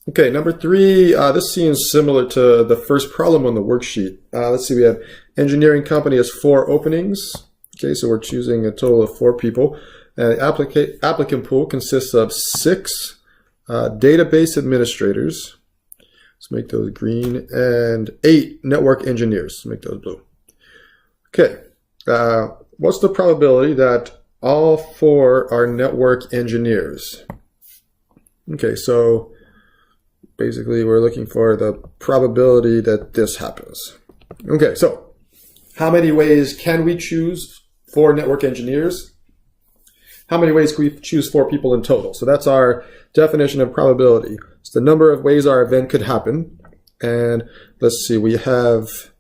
Okay, number 3, this seems similar to the first problem on the worksheet. Let's see, we have engineering company has 4 openings. Okay, so we're choosing a total of 4 people. And the applicant pool consists of 6 database administrators. Let's make those green. And 8 network engineers. Let's make those blue. Okay, what's the probability that all 4 are network engineers? Okay, so basically we're looking for the probability that this happens. Okay, so how many ways can we choose 4 network engineers? How many ways can we choose 4 people in total? So that's our definition of probability. It's the number of ways our event could happen. And let's see, we have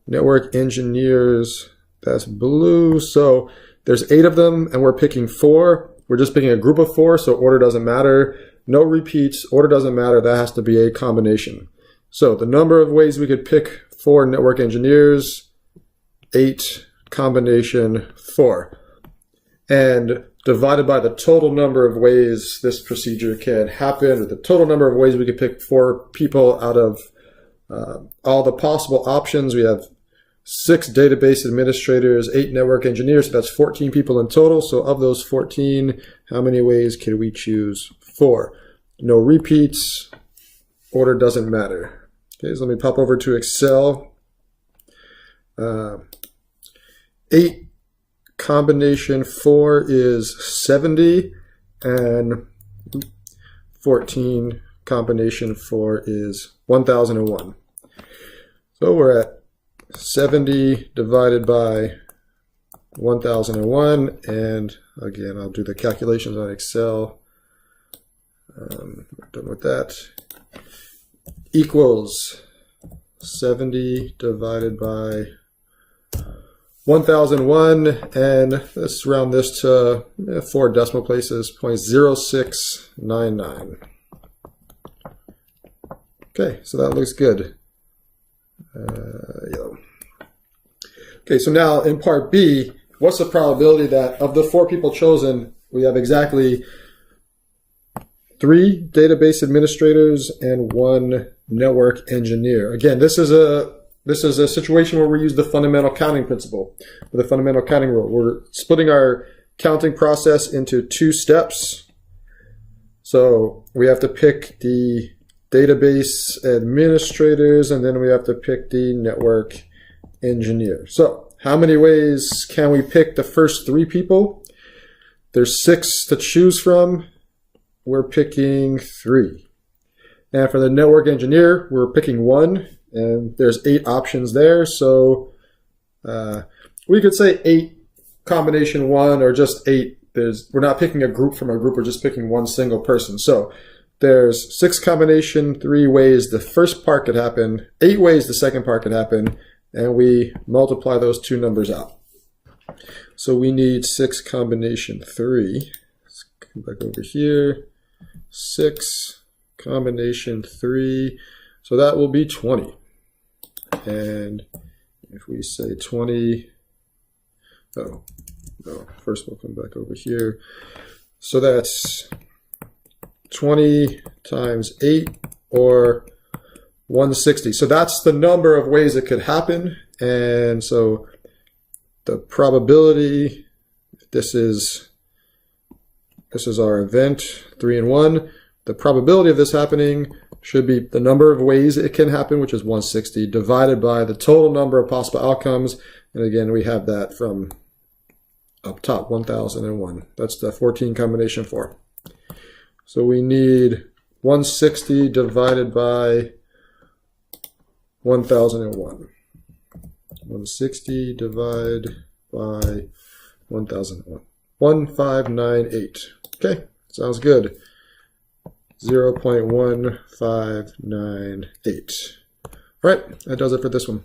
network engineers, that's blue. So there's 8 of them and we're picking 4. We're just picking a group of 4, so order doesn't matter. No repeats, order doesn't matter, that has to be a combination. So the number of ways we could pick 4 network engineers, 8 combination 4. And divided by the total number of ways this procedure can happen, or the total number of ways we could pick 4 people out of all the possible options. We have 6 database administrators, 8 network engineers, so that's 14 people in total. So of those 14, how many ways can we choose 4? No repeats, order doesn't matter. Okay, so let me pop over to Excel. 8 combination 4 is 70, and 14 combination 4 is 1001. So we're at 70 divided by 1001, and again, I'll do the calculations on Excel. We're done with that. Equals 70 divided by 1001, and let's round this to 4 decimal places, 0.0699. Okay, so that looks good. Yellow. Okay, so now in part B, what's the probability that of the 4 people chosen, we have exactly 3 database administrators and 1 network engineer? Again, this is a situation where we use the fundamental counting principle, or the fundamental counting rule. We're splitting our counting process into 2 steps. So we have to pick the database administrators, and then we have to pick the network engineer. So how many ways can we pick the first 3 people? There's 6 to choose from. We're picking 3. And for the network engineer, we're picking 1. And there's 8 options there, so we could say 8 combination 1, or just 8. We're not picking a group from a group, we're just picking 1 single person. So there's 6 combination 3 ways the first part could happen, 8 ways the second part could happen, and we multiply those 2 numbers out. So we need 6 combination 3. Let's come back over here. 6 combination 3. So that will be 20. And if we say 20, oh, no, first we'll come back over here. So that's 20 times 8, or 160. So that's the number of ways it could happen. And so the probability, this is our event, 3 and 1. The probability of this happening should be the number of ways it can happen, which is 160, divided by the total number of possible outcomes. And again, we have that from up top, 1001. That's the 14 combination 4. So we need 160 divided by 1001. 160 divided by 1001. 1598. Okay, sounds good. 0.1598. All right, that does it for this one.